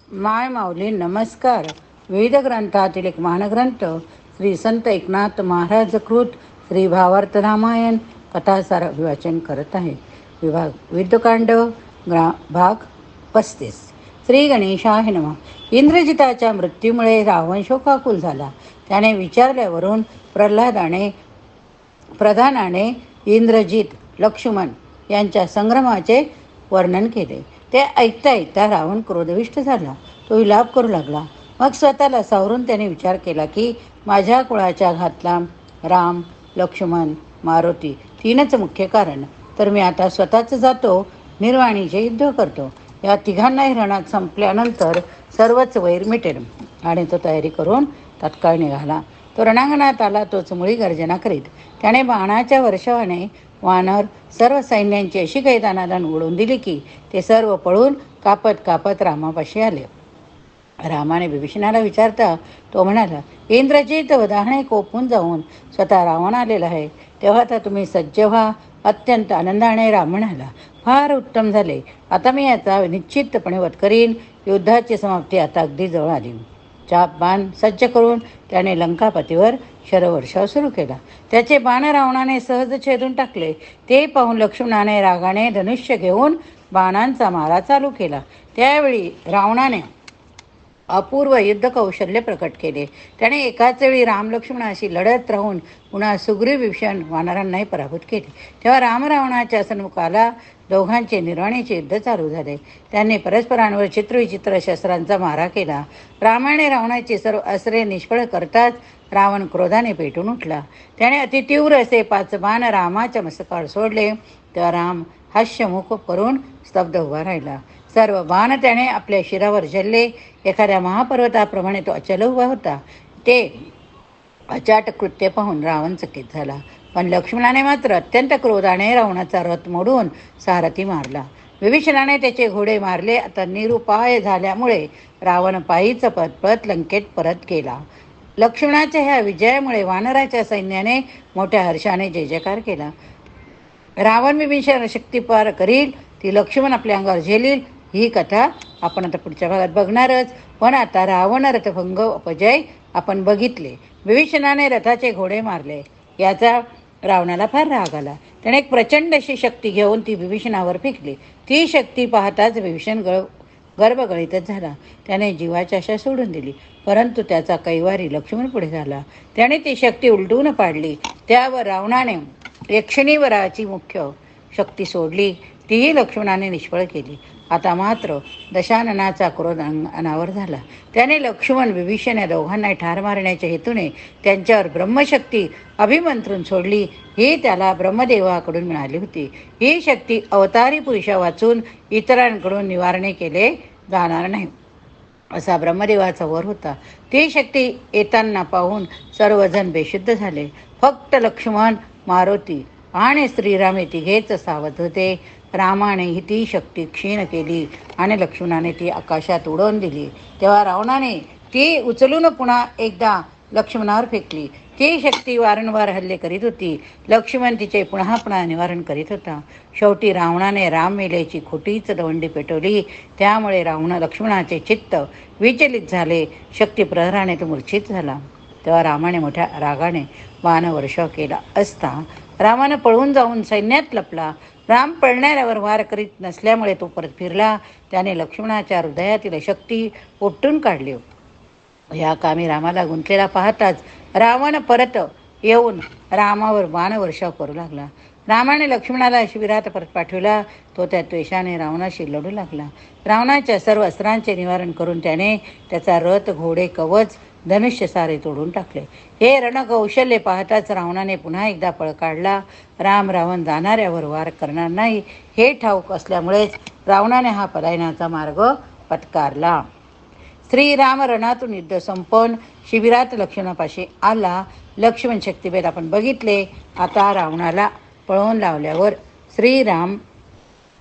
माय माऊली नमस्कार. विविध ग्रंथातील एक महानग्रंथ श्री संत एकनाथ महाराज कृत श्री भावार्थ रामायण कथासार अभिवाचन करत आहे. विभाग विद्यकांड भाग 35. श्री गणेशाय नमः. इंद्रजिताच्या मृत्यूमुळे रावण शोकाकुल झाला. त्याने विचारल्यावरून प्रधानाने इंद्रजित लक्ष्मण यांच्या संग्रामाचे वर्णन केले. ते ऐकता ऐकता रावण क्रोधविष्ट झाला. तो विलाप करू लागला. मग स्वतःला सावरून त्याने विचार केला की माझ्या कुळाच्या घातला राम, लक्ष्मण, मारुती तीनच मुख्य कारण. तर मी आता स्वतःच जातो, निर्वाणीचे युद्ध करतो. या तिघांनाही रणात संपल्यानंतर सर्वच वैर मिटेल. आणि तो तयारी करून तत्काळ निघाला. तो रणांगणात आला. तोच मुळी गर्जना करीत. त्याने बाणाच्या वर्षावाने वानर सर्व सैन्यांची अशी काही दानादान उडवून दिली की ते सर्व पळून कापत कापत रामापाशी आले. रामाने विभीषणाला विचारता तो म्हणाला, इंद्रजित वधाने कोपून जाऊन स्वतः रावण आलेला आहे, तेव्हा आता तुम्ही सज्ज व्हा. अत्यंत आनंदाने राम म्हणाला, फार उत्तम झाले. आता मी याचा निश्चितपणे वध करीन. युद्धाची समाप्ती आता अगदी जवळ आली. चाप बाण सज्ज करून त्याने लंकापतीवर शरवर्षाव सुरू केला. त्याचे बाण रावणाने सहज छेदून टाकले. ते पाहून लक्ष्मणाने रागाने धनुष्य घेऊन बाणांचा मारा चालू केला. त्यावेळी रावणाने अपूर्व युद्ध कौशल्य प्रकट केले. त्याने एकाच वेळी राम लक्ष्मणाशी लढत राहून पुन्हा सुग्रीव विभीषण वानरांनाही पराभूत केले. तेव्हा राम रावणाच्या सन्मुखाला दोघांचे निर्वाणीचे युद्ध चालू झाले. त्यांनी परस्परांवर चित्रविचित्र शस्त्रांचा मारा केला. रामाने रावणाची सर्व अस्त्रे निष्फळ करताच रावण क्रोधाने पेटून उठला. त्याने अतितीव्र असे 5 बाण रामाच्या मस्तकावर सोडले. तेव्हा राम हास्यमुख करून स्तब्ध उभा राहिला. सर्व बाण त्याने आपल्या शिरावर झेलले. एखाद्या महापर्वताप्रमाणे तो अचल उभा होता. ते अचाट कृत्य पाहून रावण चकित झाला. पण लक्ष्मणाने मात्र अत्यंत क्रोधाने रावणाचा रथ मोडून सारथी मारला. विभीषणाने त्याचे घोडे मारले. आता निरुपाय झाल्यामुळे रावण पायीच पळत लंकेत परत गेला. लक्ष्मणाच्या ह्या विजयामुळे वानराच्या सैन्याने मोठ्या हर्षाने जय जयकार केला. रावण विभीषण शक्तिपार करील, ती लक्ष्मण आपल्या अंगावर झेलील, ही कथा आपण आता पुढच्या भागात बघणारच. पण आता रावण रथभंग अपजय आपण बघितले. विभीषणाने रथाचे घोडे मारले. याचा रावणाला फार राग आला. त्याने एक प्रचंड अशी शक्ती घेऊन ती विभीषणावर फेकली. ती शक्ती पाहताच विभीषण गर्भगळीतच झाला. त्याने जीवाची आशा सोडून दिली. परंतु त्याचा कैवारी लक्ष्मण पुढे झाला. त्याने ती शक्ती उलटून पाडली. त्यावर रावणाने यक्षिणीवराची मुख्य शक्ती सोडली. तीही लक्ष्मणाने निष्फळ केली. आता मात्र दशाननाचा क्रोध अनावर झाला. त्याने लक्ष्मण विभीषण या दोघांना ठार मारण्याच्या हेतूने त्यांच्यावर ब्रह्मशक्ती अभिमंत्रून सोडली. ही त्याला ब्रह्मदेवाकडून मिळाली होती. ही शक्ती अवतारी पुरुषा वाचून इतरांकडून निवारणे केले जाणार नाही असा ब्रह्मदेवाचा वर होता. ती शक्ती येताना पाहून सर्वजण बेशुद्ध झाले. फक्त लक्ष्मण, मारुती आणि श्रीराम हे तिघेच सावध होते. रामाने ती शक्ती क्षीण केली आणि लक्ष्मणाने ती आकाशात उडवून दिली. तेव्हा रावणाने ती उचलून पुन्हा एकदा लक्ष्मणावर फेकली. ती शक्ती वारंवार हल्ले करीत होती. लक्ष्मण तिचे पुन्हा पुन्हा निवारण करीत होता. शेवटी रावणाने राम मेल्याची खोटीच दवंडी पेटवली. त्यामुळे लक्ष्मणाचे चित्त विचलित झाले. शक्ती प्रहराने तो मूर्छित झाला. तेव्हा रामाने मोठ्या रागाने बाणवर्षाव केला असता रामानं पळून जाऊन सैन्यात लपला. राम पळणाऱ्यावर वार करीत नसल्यामुळे तो परत फिरला. त्याने लक्ष्मणाच्या हृदयातील शक्ती उपटून काढली. या कामी रामाला गुंतलेला पाहताच रावण परत येऊन रामावर बाणवर्षाव करू लागला. रामाने लक्ष्मणाला शिबिरात परत पाठविला. तो त्या द्वेषाने रावणाशी लढू लागला. रावणाच्या सर्व अस्त्रांचे निवारण करून त्याने त्याचा रथ, घोडे, कवच, धनुष्य सारे तोडून टाकले. हे रणकौशल्य पाहताच रावणाने पुन्हा एकदा पळ काढला. रावण जाणाऱ्यावर वार करणार नाही हे ठाऊक असल्यामुळेच रावणाने हा पलायनाचा मार्ग पत्कारला. श्रीराम रणातून युद्ध संपवून शिबिरात लक्ष्मणापाशी आला. लक्ष्मण शक्तिभेद आपण बघितले. आता रावणाला पळवून लावल्यावर श्रीराम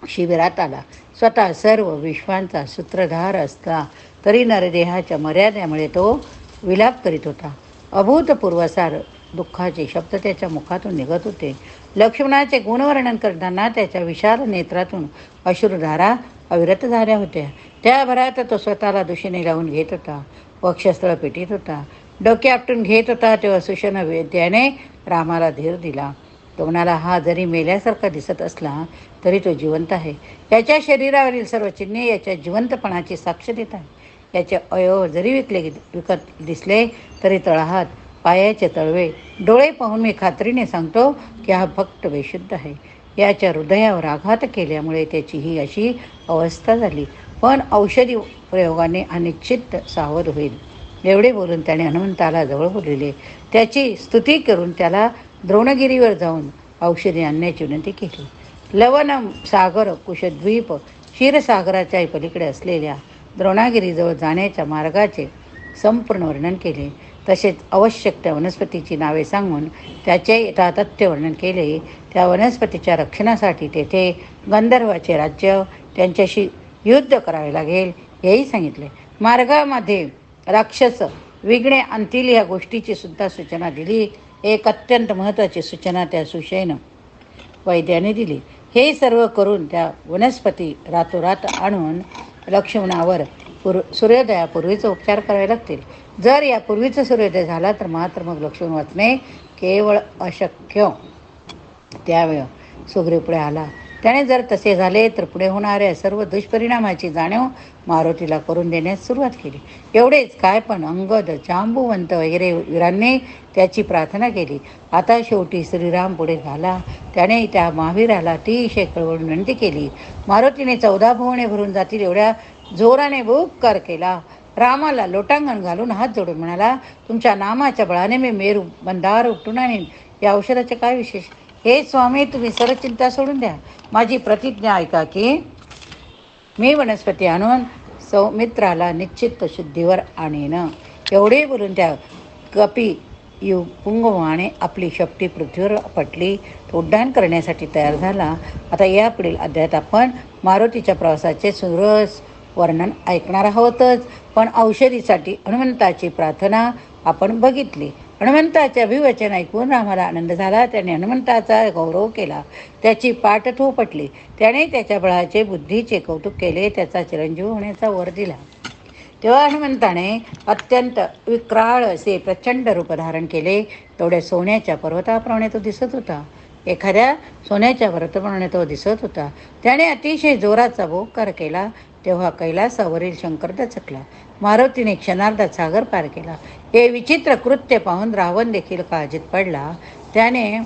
शिबिरात आला. स्वतः सर्व विश्वांचा सूत्रधार असला तरी नरदेहाच्या मर्यादेमुळे तो विलाप करीत होता. अभूतपूर्वसार दुःखाचे शब्द त्याच्या मुखातून निघत होते. लक्ष्मणाचे गुणवर्णन करताना त्याच्या विशाल नेत्रातून अश्रुधारा अविरत झाल्या होत्या. त्या भरात तो स्वतःला दुशीने लावून घेत होता, वक्षस्थळ पेटीत होता, डोके आपटून घेत होता. तेव्हा सुषेण त्याने रामाला धीर दिला. तो म्हणाला, हा जरी मेल्यासारखा दिसत असला तरी तो जिवंत आहे. याच्या शरीरावरील सर्व चिन्हे याच्या जिवंतपणाची साक्ष देत आहे. याचे अवयव जरी विकत दिसले तरी तळहात, पायाचे तळवे, डोळे पाहून मी खात्रीने सांगतो की हा भक्त बेशुद्ध आहे. याच्या हृदयावर आघात केल्यामुळे त्याची ही अशी अवस्था झाली, पण औषधी प्रयोगाने अनिश्चित सावध होईल. एवढे बोलून त्याने हनुमंताला जवळ बोलविले. त्याची स्तुती करून त्याला द्रोणगिरीवर जाऊन औषधी आणण्याची विनंती केली. लवण सागर, कुशद्वीप, क्षीरसागराच्या पलीकडे असलेल्या द्रोणागिरीजवळ जाण्याच्या मार्गाचे संपूर्ण वर्णन केले. तसेच आवश्यक त्या वनस्पतीची नावे सांगून त्याचे यथातथ्य वर्णन केले. त्या वनस्पतीच्या रक्षणासाठी तेथे गंधर्वाचे राज्य, त्यांच्याशी युद्ध करावे लागेल हेही सांगितले. मार्गामध्ये राक्षस विघ्ने आणतील या गोष्टीची सुद्धा सूचना दिली. एक अत्यंत महत्त्वाची सूचना त्या सुषेण वैद्याने दिली. हे सर्व करून त्या वनस्पती रातोरात आणून लक्ष्मणावर सूर्योदयापूर्वीच उपचार करावे लागतील. जर यापूर्वीच सूर्योदय झाला तर मात्र मग लक्ष्मण वाचणे केवळ अशक्य. त्यावेळी सुग्रीव पुढे आला. त्याने जर तसे झाले तर पुढे होणाऱ्या सर्व दुष्परिणामाची जाणीव मारुतीला करून देण्यास सुरुवात केली. एवढेच काय, पण अंगद, जांबुवंत वगैरे वीरांनी त्याची प्रार्थना केली. आता शेवटी श्रीराम पुढे झाला. त्याने त्या महावीराला अतिशय कळवळून विनंती केली. मारुतीने 14 भुवने भरून जातील एवढ्या जोराने बुक्कार केला. रामाला लोटांगण घालून हात जोडून म्हणाला, तुमच्या नामाच्या बळाने मी मेरू बंधार उपटून आणीन. या औषधाचे काय विशेष? हे स्वामी, तुम्ही सर्व चिंता सोडून द्या. माझी प्रतिज्ञा ऐका की मी वनस्पती आणून सौमित्राला निश्चित शुद्धीवर आणीन. एवढे बोलून त्या कपी पुंगवाने आपली शक्ती पृथ्वीवर पटली. तो उड्डाण करण्यासाठी तयार झाला. आता यापुढील अध्यायात आपण मारुतीच्या प्रवासाचे सुरस वर्णन ऐकणार आहोतच, पण औषधीसाठी हनुमंताची प्रार्थना आपण बघितली. हनुमंताचे अभिवचन ऐकून रामाला आनंद झाला. त्याने हनुमंताचा गौरव केला, त्याची पाठ थोपटली. त्याने त्याच्या बळाचे, बुद्धीचे कौतुक केले, त्याचा चिरंजीव होण्याचा वर दिला. तेव्हा हनुमंताने अत्यंत विक्राळ असे प्रचंड रूप धारण केले. तेवढ्या सोन्याच्या पर्वताप्रमाणे तो दिसत होता. एखाद्या सोन्याच्या पर्वताप्रमाणे तो दिसत होता. त्याने अतिशय जोराचा बोकार केला. तेव्हा कैलासावरील शंकर दचकला. मारुतीने क्षणार्धात सागर पार केला. हे विचित्र कृत्य पाहून रावण देखील काळजीत पडला. त्याने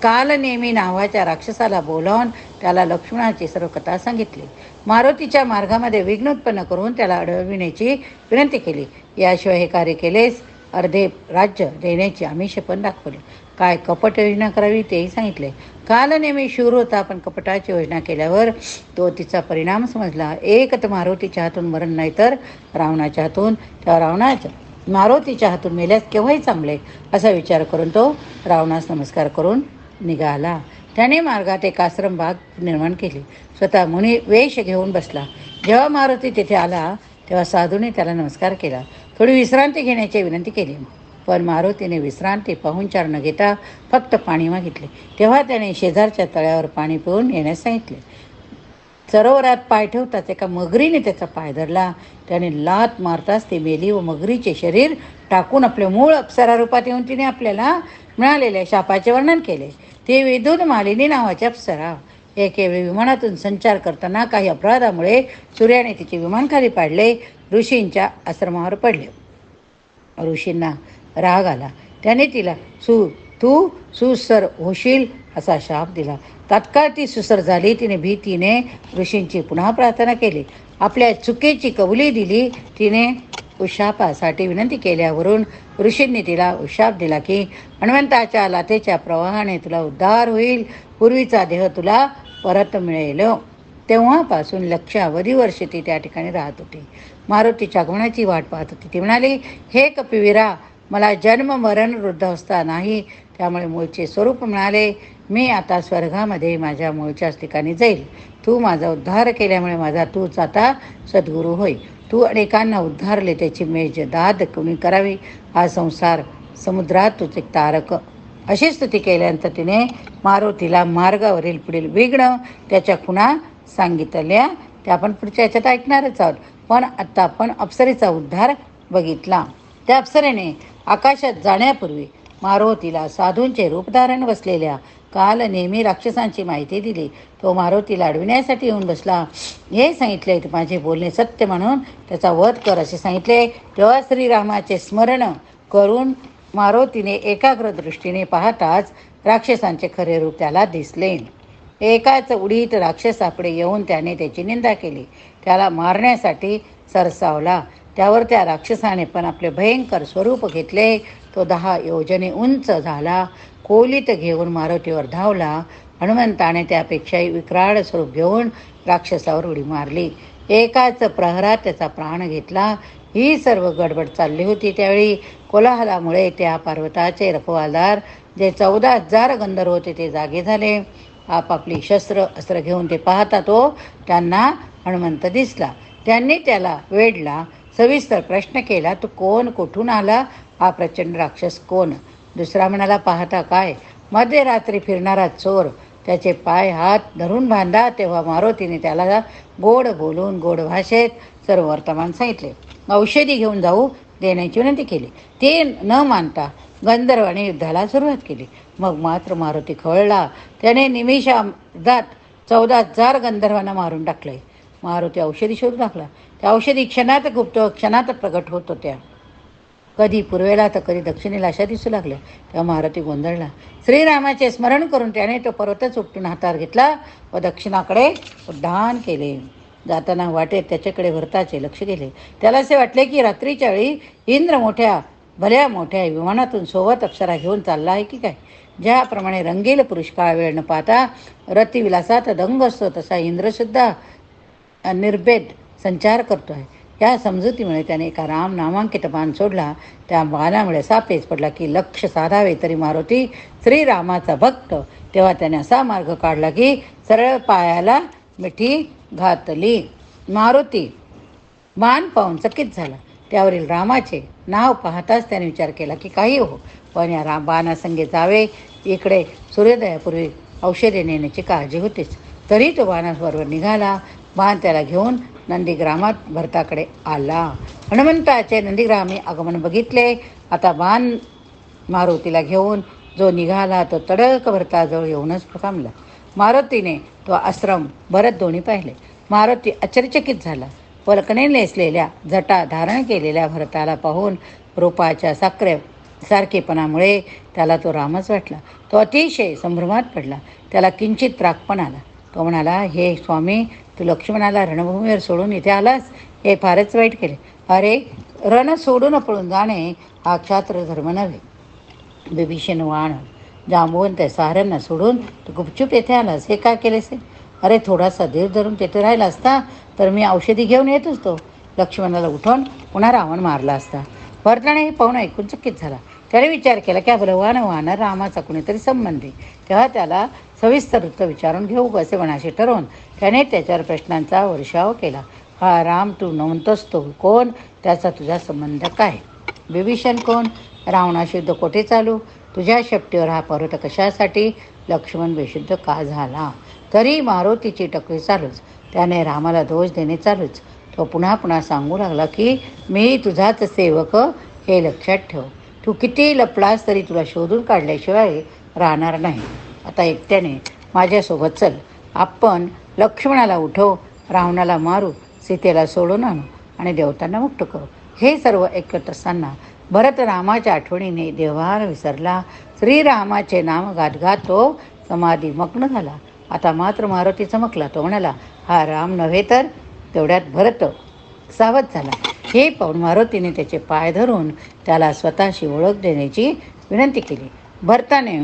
कालनेमी नावाच्या राक्षसाला बोलावून त्याला लक्ष्मणाची सर्व कथा सांगितली. मारुतीच्या मार्गामध्ये विघ्न उत्पन्न करून त्याला अडविण्याची विनंती केली. याशिवाय हे कार्य केलेस अर्धे राज्य देण्याची आमिष पण दाखवली. काय कपट योजना करावी तेही सांगितले. कालनेमी शूर होता, पण कपटाची योजना केल्यावर तो तिचा परिणाम समजला. एक तर मारुतीच्या हातून मरण, नाही तर रावणाच्या हातून. त्या रावणाच्या मारुतीच्या हातून मेल्यास केव्हाही चांगले असा विचार करून तो रावणास नमस्कार करून निघाला. त्याने मार्गात एक आश्रम बाग निर्माण केली. स्वतः मुनी वेश घेऊन बसला. जेव्हा मारुती तेथे आला तेव्हा साधूने त्याला नमस्कार केला. थोडी विश्रांती घेण्याची विनंती केली, पण मारुतीने विश्रांती पाहुणचार न घेता फक्त पाणी मागितले. तेव्हा त्याने शेजारच्या तळ्यावर पाणी पिऊन येण्यास सांगितले. सरोवरात पाय ठेवताच एका मगरीने त्याचा पाय धरला. त्याने लात मारताच ती मेली व मगरीचे शरीर टाकून आपले मूळ अप्सरा रूपात येऊन तिने आपल्याला मिळालेल्या शापाचे वर्णन केले. ती विद्युत मालिनी नावाची अप्सरा एकेवेळी विमानातून संचार करताना काही अपराधामुळे सूर्याने तिचे विमान खाली पाडले. ऋषींच्या आश्रमावर पडले. ऋषींना राग आला. त्याने तिला तू सुसर होशील असा शाप दिला. तात्काळ ती सुसर झाली. तिने भीतीने ऋषींची पुन्हा प्रार्थना केली. आपल्या चुकीची कबुली दिली. तिने उशापासाठी विनंती केल्यावरून ऋषींनी तिला उशाप दिला की हनुमंताच्या लाथेच्या प्रवाहाने तुला उद्धार होईल, पूर्वीचा देह तुला परत मिळेल. तेव्हापासून लक्षावधी वर्षे ती त्या ठिकाणी राहत होती. मारुतीच्या आगमनाची वाट पाहत होती. ती म्हणाली, हे कपिवीरा, मला जन्म मरण वृद्धावस्था नाही, त्यामुळे मूळचे स्वरूप मिळाले. मी आता स्वर्गामध्ये माझ्या मूळच्याच ठिकाणी जाईल. तू माझा उद्धार केल्यामुळे माझा तूच आता सद्गुरू होय. तू अनेकांना उद्धारले, त्याची मेज दाद कोणी करावी. हा संसार समुद्रात तुझ एक तारक. अशी स्तुती केल्यानंतर तिने मारुतीला मार्गावरील पुढील विघ्न, त्याच्या खुणा सांगितल्या. ते आपण पुढच्या याच्यात ऐकणारच आहोत. पण आता आपण अप्सरेचा उद्धार बघितला. त्या अप्सरेने आकाशात जाण्यापूर्वी मारुतीला साधूंचे रूपधारण बसलेल्या काल नेहमी राक्षसांची माहिती दिली. तो मारुतीला अडविण्यासाठी येऊन बसला. हे सांगितले, माझे बोलणे सत्य म्हणून त्याचा वध कर असे सांगितले. तेव्हा श्रीरामाचे स्मरण करून मारुतीने एकाग्र दृष्टीने पाहताच राक्षसांचे खरे रूप त्याला दिसले. एकाच उडीत राक्षसाकडे येऊन त्याने त्याची निंदा केली. त्याला मारण्यासाठी सरसावला. त्यावर त्या राक्षसाने पण आपले भयंकर स्वरूप घेतले. तो 10 योजने उंच झाला. कोलीत घेऊन मारुतीवर धावला. हनुमंताने त्यापेक्षाही विक्राळ स्वरूप घेऊन राक्षसावर उडी मारली. एकाच प्रहरात त्याचा प्राण घेतला. ही सर्व गडबड चालली होती. त्यावेळी कोलाहलामुळे त्या पर्वताचे रखवालदार जे 14,000 गंधर्व होते ते जागे झाले. आपापली शस्त्र अस्त्र घेऊन ते पाहता तो त्यांना हनुमंत दिसला. त्यांनी त्याला वेढला. सविस्तर प्रश्न केला, तू कोण, कुठून आला, हा प्रचंड राक्षस कोण? दुसरा म्हणाला, पाहता काय, मध्यरात्री फिरणारा चोर, त्याचे पाय हात धरून बांधा. तेव्हा मारुतीने त्याला गोड बोलून गोड भाषेत सर्व वर्तमान सांगितले. औषधी घेऊन जाऊ देण्याची विनंती केली. ते न मानता गंधर्वाने युद्धाला सुरुवात केली. मग मात्र मारुती खवळला. त्याने निमिषात 14,000 गंधर्वांना मारून टाकले. मारुती औषधी शोधू लागला. त्या औषधी क्षणात गुप्त क्षणात प्रगट होत होत्या. कधी पूर्वेला तर कधी दक्षिणेला अशा दिसू लागल्या. तेव्हा मारुती गोंधळला. श्रीरामाचे स्मरण करून त्याने तो पर्वतच उपटून हातावर घेतला व दक्षिणाकडे उड्डाण केले. जाताना वाटेत त्याच्याकडे भरताचे लक्ष गेले. त्याला असे वाटले की रात्रीच्या वेळी इंद्र भल्या मोठ्या विमानातून सोबत अप्सरा घेऊन चालला आहे की काय. ज्याप्रमाणे रंगील पुरुष काळ वेळ न पाहता रतिविलासात दंग असतो, तसा इंद्रसुद्धा निर्भेद संचार करतो आहे. या समजुतीमुळे त्याने एका राम नामांकित बाण सोडला. त्या बाणामुळे असा पेच पडला की लक्ष साधावे तरी मारुती श्रीरामाचा भक्त. तेव्हा त्याने असा मार्ग काढला की सरळ पायाला मिठी घातली. मारुती बाण पाहून चकित झाला. त्यावरील रामाचे नाव पाहताच त्याने विचार केला की काही हो, पण या बाणासंगे जावे. इकडे सूर्योदयापूर्वी औषधे नेण्याची काळजी होतीच. तरी तो बाणाबरोबर निघाला. बाण त्याला घेऊन नंदीग्रामात भरताकडे आला. हनुमंताचे नंदीग्रामी आगमन बघितले. आता बाण मारुतीला घेऊन जो निघाला तो तडक भरताजवळ येऊनच थांबला. मारुतीने तो आश्रम भरत दोन्ही पाहिले. मारुती आश्चर्यचकित झाला. पलकने नेसलेल्या जटा धारण केलेल्या भरताला पाहून रूपाच्या सारखेपणामुळे त्याला तो रामच वाटला. तो अतिशय संभ्रमात पडला. त्याला किंचित राग पण आला. तो म्हणाला, हे स्वामी, तू लक्ष्मणाला रणभूमीवर सोडून इथे आलास, हे फारच वाईट केले. अरे, रण सोडून पळून जाणे हा क्षात्र धर्म नव्हे. बिभीषण वाण जांबवंत साऱ्यांना सोडून तू गुपचूप येथे आलास, हे काय केलेस? अरे, थोडासा धीर धरून तेथे राहिला असता तर मी औषधी घेऊन येत असतो. लक्ष्मणाला उठवून पुन्हा रावण मारला असता. भरताने हे पाहून ऐकून चकित झाला. त्याने विचार केला की बलवान वानर रामाचा कुणीतरी संबंधी. तेव्हा त्याला सविस्तर उत्तर विचारून घेऊ असे मनाशी ठरवून त्याने त्याच्यावर प्रश्नांचा वर्षाव केला. हा राम तू म्हणतोस तो कोण? त्याचा तुझा संबंध काय? बिभीषण कोण? रावणाशी कोठे चालू? तुझ्या शेपटीवर हा पर्वत कशासाठी? लक्ष्मण बेशुद्ध का झाला? तरी मारुतीची टकरी चालूच. त्याने रामाला दोष देणे चालूच. तो पुन्हा पुन्हा सांगू लागला की मी तुझाच सेवक, हे लक्षात ठेव. तू किती लपलास तरी तुला शोधून काढल्याशिवाय राहणार नाही. आता एकट्याने माझ्यासोबत चल. आपण लक्ष्मणाला उठव, रावणाला मारू, सीतेला सोडून आणू आणि देवतांना मुक्त करू. हे सर्व ऐकत असताना भरत रामाच्या आठवणीने देवार विसरला. श्रीरामाचे नाम गात तो समाधीमग्न झाला. आता मात्र मारुती चमकला. तो म्हणाला, हा राम नव्हे तर? तेवढ्यात भरत सावध झाला. हे पाहून मारुतीने त्याचे पाय धरून त्याला स्वतःशी ओळख देण्याची विनंती केली. भरताने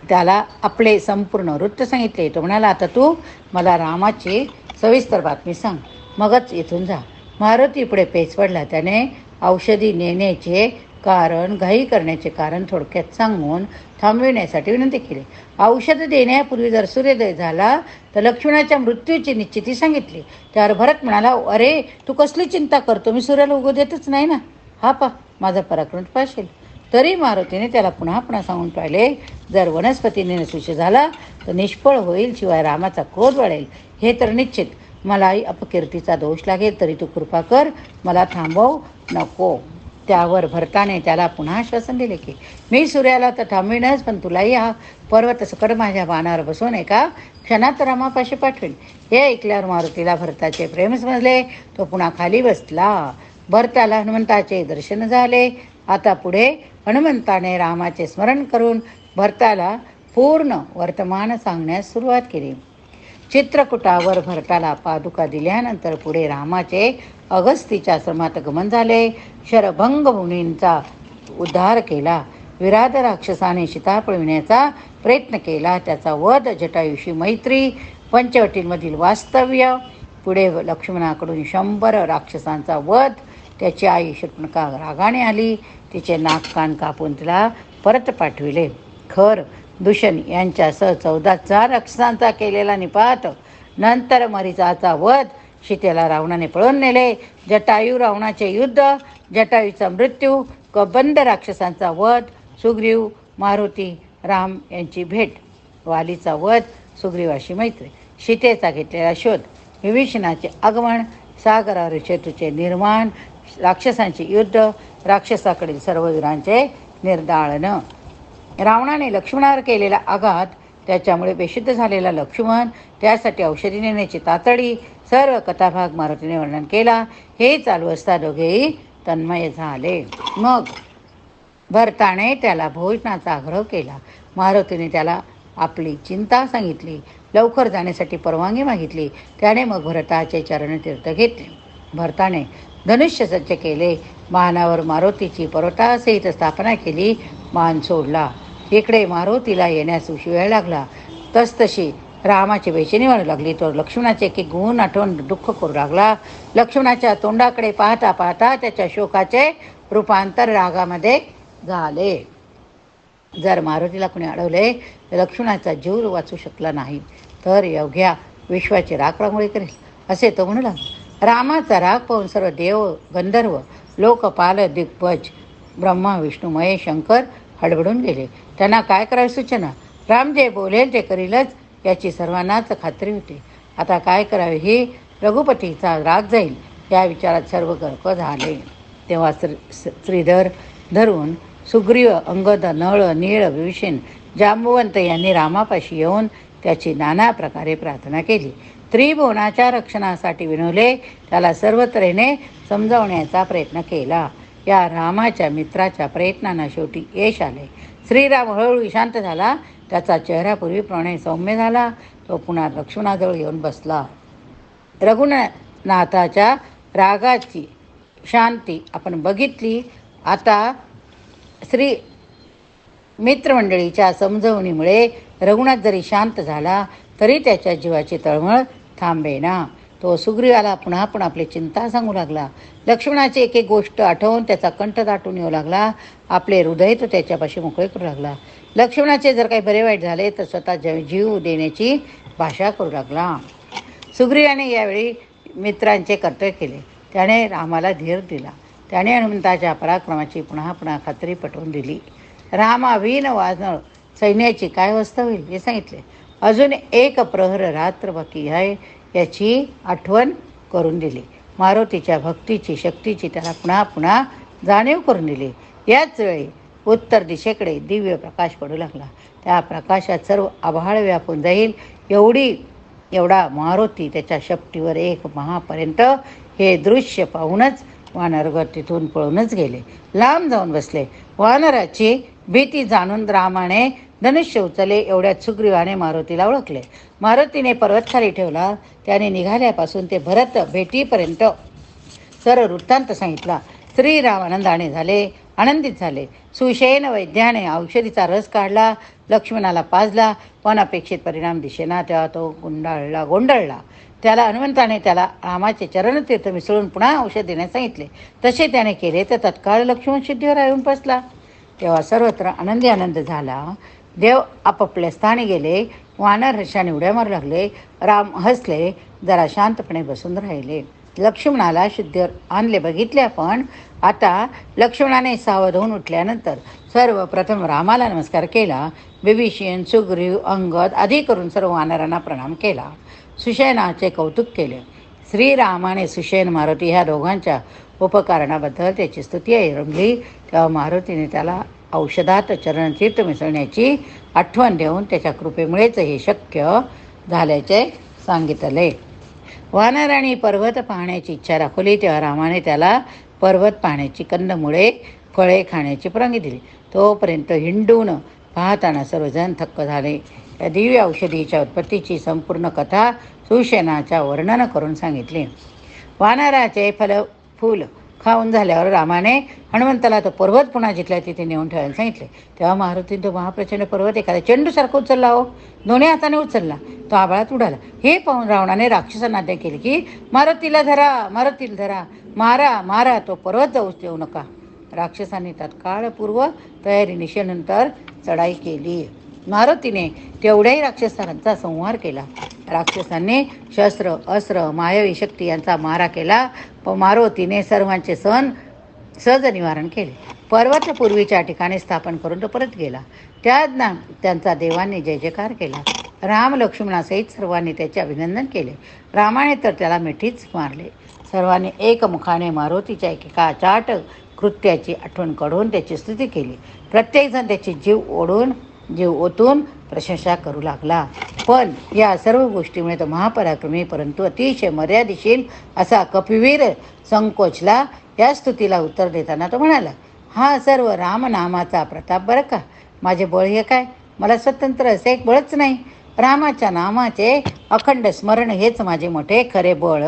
त्याला आपले संपूर्ण वृत्त सांगितले. तो म्हणाला, आता तू मला रामाची सविस्तर बातमी सांग, मगच इथून जा. मारुती पुढे पेच पडला. त्याने औषधी नेण्याचे कारण, घाई करण्याचे कारण थोडक्यात सांगून थांबविण्यासाठी विनंती केली. औषध देण्यापूर्वी जर सूर्योदय झाला तर लक्ष्मणाच्या मृत्यूची निश्चिती सांगितली. त्यावर भरत म्हणाला, अरे, तू कसली चिंता करतो? मी सूर्याला उगू देतच नाही ना. हा पा, माझा पराक्रम पाशील. तरी मारुतीने त्याला पुन्हा पुन्हा सांगून पाहिले, जर वनस्पतीने नसुष झाला तर निष्फळ होईल, शिवाय रामाचा क्रोध वाढेल, हे तर निश्चित. मलाही अपकीर्तीचा दोष लागेल, तरी तू कृपा कर, मला थांबवू नको. त्यावर भरताने त्याला पुन्हा आश्वासन दिले की मी सूर्याला तर थांबविनच, पण तुलाही हा पर्वत सकट माझ्या बाणावर बसवून एका क्षणात रमापाशी पाठवेल. हे ऐकल्यावर मारुतीला भरताचे प्रेम समजले. तो पुन्हा खाली बसला. भरताला हनुमंताचे दर्शन झाले. आता पुढे हनुमंताने रामाचे स्मरण करून भरताला पूर्ण वर्तमान सांगण्यास सुरुवात केली. चित्रकूटावर भरताला पादुका दिल्यानंतर पुढे रामाचे अगस्तीच्या आश्रमात गमन झाले. शरभंग मुनींचा उद्धार केला. विराट राक्षसाने सीता पळविण्याचा प्रयत्न केला. त्याचा वध, जटायूशी मैत्री, पंचवटींमधील वास्तव्य, पुढे लक्ष्मणाकडून 100 राक्षसांचा वध. त्याची आई शूर्पणखा रागाने आली. तिचे नाक कान कापून तिला परत पाठविले. खर दूषण यांच्यासह 14 राक्षसांचा केलेला निपात. नंतर मरीचाचा वध. सीतेला रावणाने पळून नेले. जटायू रावणाचे युद्ध, जटायूचा मृत्यू, कबंध राक्षसांचा वध, सुग्रीव, मारुती, राम यांची भेट, वालीचा वध, सुग्रीवाशी मैत्री, सीतेचा घेतलेला शोध, विभीषणाचे आगमन, सागरावर सेतूचे निर्माण, राक्षसांचे युद्ध, राक्षसाकडील सर्व वीरांचे निर्दाळन, रावणाने लक्ष्मणावर केलेला आघात, त्याच्यामुळे बेशुद्ध झालेला लक्ष्मण, त्यासाठी औषधी नेण्याची तातडी, सर्व कथाभाग मारुतीने वर्णन केला. हे चालू असता दोघेही तन्मय झाले. मग भरताने त्याला भोजनाचा आग्रह केला. मारुतीने त्याला आपली चिंता सांगितली. लवकर जाण्यासाठी परवानगी मागितली. त्याने मग भरताचे चरणतीर्थ घेतले. भरताने धनुष्य सज्ज केले. बाणावर मारुतीची पर्वतासहित स्थापना केली. बाण सोडला. इकडे मारुतीला येण्यास उशीर लागला. तसतशी रामाची बेचैनी वाढू लागली. तो लक्ष्मणाचे एक गुण आठवून दुःख करू लागला. लक्ष्मणाच्या तोंडाकडे पाहता पाहता त्याच्या शोकाचे रूपांतर रागामध्ये झाले. जर मारुतीला कोणी अडवले तर लक्ष्मणाचा जीव वाचू शकला नाही तर अवघ्या विश्वाची राखरांगोळी करेल, असे तो म्हणू लागला. रामाचा राग पाहून सर्व देव, गंधर्व, लोकपाल, दिग्गज, ब्रह्मा, विष्णू, महेश, शंकर हडबडून गेले. त्यांना काय करावे सुचना. राम जे बोलेल ते करीलच याची सर्वांनाच खात्री होती. आता काय करावे, ही रघुपतीचा राग जाईल या विचारात सर्व गर्क झाले. तेव्हा श्रीधर धरून सुग्रीव, अंगद, नळ, नीळ, विभीषण, जांबुवंत यांनी रामापाशी येऊन त्याची नाना प्रकारे प्रार्थना केली. त्रिभुवनाच्या रक्षणासाठी विनवले. त्याला सर्वत्रेने समजावण्याचा प्रयत्न केला. या रामाच्या मित्राच्या प्रयत्नांना शेवटी यश आले. श्रीराम हळूहळू शांत झाला. त्याचा चेहरा पूर्वीप्रमाणे सौम्य झाला. तो पुन्हा लक्ष्मणाजवळ येऊन बसला. रघुनाथाच्या रागाची शांती आपण बघितली. आता श्री मित्रमंडळीच्या समजवणीमुळे रघुनाथ जरी शांत झाला तरी त्याच्या जीवाची तळमळ थांबेना. तो सुग्रीवाला पुन्हा पण आपली चिंता सांगू लागला. लक्ष्मणाची एक एक गोष्ट आठवून त्याचा कंठ दाटून येऊ लागला. आपले हृदय तो त्याच्यापाशी मोकळे करू लागला. लक्ष्मणाचे जर काही बरे वाईट झाले तर स्वतः जीव देण्याची भाषा करू लागला. सुग्रीवाने यावेळी मित्रांचे कर्तव्य केले. त्याने रामाला धीर दिला. त्याने हनुमंताच्या पराक्रमाची पुन्हा पुन्हा खात्री पटवून दिली. रामाविन वानर सैन्याची काय अवस्था होईल हे सांगितले. अजून एक प्रहर रात्र बाकी आहे याची आठवण करून दिली. मारुतीच्या भक्तीची, शक्तीची त्याला पुन्हा पुन्हा जाणीव करून दिली. याच वेळी उत्तर दिशेकडे दिव्य प्रकाश पडू लागला. त्या प्रकाशात सर्व आभाळ व्यापून जाईल एवढा मारुती त्याच्या शपटीवर एक महापर्यंत. हे दृश्य पाहूनच वानरगण तिथून पळूनच गेले. लांब जाऊन बसले. वानराची भीती जाणून रामाने धनुष्य उचलले. एवढ्यात सुग्रीवाने मारुतीला ओळखले. मारुतीने पर्वत खाली ठेवला. त्याने निघाल्यापासून ते भरत भेटीपर्यंत सर्व वृत्तांत सांगितला. श्रीराम आनंदित झाले. सुशयन वैद्याने औषधीचा रस काढला. लक्ष्मणाला पाजला, पण अपेक्षित परिणाम दिसेना. तेव्हा तो गोंधळला. त्याला हनुमंताने त्याला रामाचे चरणतीर्थ मिसळून पुन्हा औषध देण्यास सांगितले. तसे त्याने केले तर तत्काळ लक्ष्मण सिद्धीवर येऊन बसला. तेव्हा सर्वत्र आनंद झाला. देव आपापल्या स्थानी गेले. वानर हर्षाने उड्या मारू लागले. राम हसले. जरा शांतपणे बसून राहिले. लक्ष्मणाला शुद्धीवर आणले बघितले आपण. आता लक्ष्मणाने सावध होऊन उठल्यानंतर सर्वप्रथम रामाला नमस्कार केला. विभीषण, सुग्रीव, अंगद आदी करून सर्व वानरांना प्रणाम केला. सुषेणाचे कौतुक केले. श्रीरामाने सुषेण मारुती ह्या दोघांच्या उपकारणाबद्दल त्याची स्तुती रंगली. तेव्हा मारुतीने त्याला औषधात चरणतीर्थ मिसळण्याची आठवण देऊन त्याच्या कृपेमुळेच हे शक्य झाल्याचे सांगितले. वानरांनी पर्वत पाहण्याची इच्छा दाखवली तेव्हा रामाने त्याला पर्वत पाहण्याची, कंदमुळे, फळे खाण्याची परवानगी दिली. तोपर्यंत हिंडून पाहताना सर्वजण थक्क झाले. या दिव्य औषधीच्या उत्पत्तीची संपूर्ण कथा सुषेणाच्या वर्णन करून सांगितली. वानराचे फूल खाऊन झाल्यावर रामाने हनुमंताला तो पर्वत पुन्हा जिथल्या तिथे नेऊन ठेवायला सांगितले. तेव्हा मारुतीने तो महाप्रचंड पर्वत एखाद्या चेंडूसारखा उचलला. दोन्ही हाताने उचलला. तो आभाळात उडाला. हे पाहून रावणाने राक्षसांना आज्ञा केली की मारुतीला धरा, मारुतीला धरा, मारा मारा, तो पर्वत जाऊच देऊ नका. राक्षसांनी तत्काळ पूर्व तयारी निशेनंतर चढाई केली. मारुतीने तेवढ्याही राक्षसांचा संहार केला. राक्षसांनी शस्त्र, अस्त्र, मायावी शक्ती यांचा मारा केला. मारुतीने सर्वांचे सहज निवारण केले. पर्वत पूर्वीच्या ठिकाणी स्थापन करून तो परत गेला. त्यांचा देवांनी जय जयकार केला. राम लक्ष्मणासहित सर्वांनी त्याचे अभिनंदन केले. रामाने तर त्याला मिठीच मारले. सर्वांनी एकमुखाने मारुतीच्या एकेका चाट कृत्याची आठवण काढून त्याची स्तुती केली. प्रत्येकजण त्याची जीव ओतून प्रशंसा करू लागला. पण या सर्व गोष्टीमुळे तो महापराक्रमी परंतु अतिशय मर्यादिशील असा कपिवीर संकोचला. या स्तुतीला उत्तर देताना तो म्हणाला, हा सर्व रामनामाचा प्रताप बरं का. माझे बळ हे काय? मला स्वतंत्र असे एक बळच नाही. रामाच्या नामाचे अखंड स्मरण हेच माझे मोठे खरे बळ.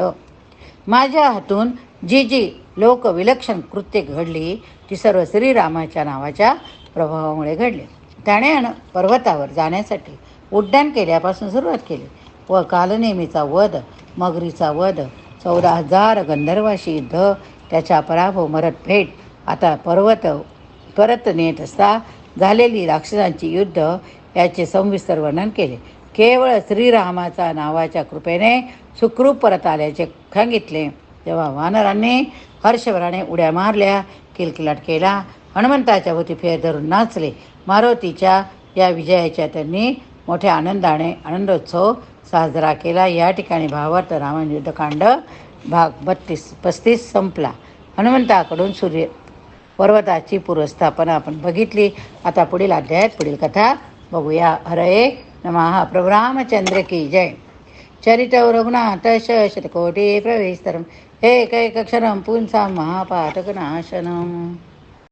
माझ्या हातून जी लोक विलक्षण कृत्य घडली ती सर्व श्रीरामाच्या नावाच्या प्रभावामुळे घडले. त्याने पर्वतावर जाण्यासाठी उड्डाण केल्यापासून सुरुवात केली व कालनेमीचा वध, मगरीचा वध, 14,000 गंधर्वाशी युद्ध, त्याचा पराभव, मरत भेट, आता पर्वत परत नेत असता झालेली राक्षसांची युद्ध याचे सविस्तर वर्णन केले. केवळ श्रीरामाचा नावाच्या कृपेने सुखरूप परत आल्याचे सांगितले. तेव्हा वानरांनी हर्षभराने उड्या मारल्या, किलकिलाट केला, हनुमंताच्या भोवती फेर धरून नाचले. मारुतीच्या या विजयाच्या त्यांनी मोठ्या आनंदोत्सव साजरा केला. या ठिकाणी भावार्थ रामायण युद्धकांड भाग 35 संपला. हनुमंताकडून पर्वताची पूर्वस्थापना आपण बघितली. आता पुढील अध्यायात पुढील कथा बघूया. हरये नमः. प्रभु रामचंद्र की जय. चरितौ रघुनाथस्य शतकोटी प्रविस्तरम् एकैकक्षरं पुंसां महापातकनाशनम्.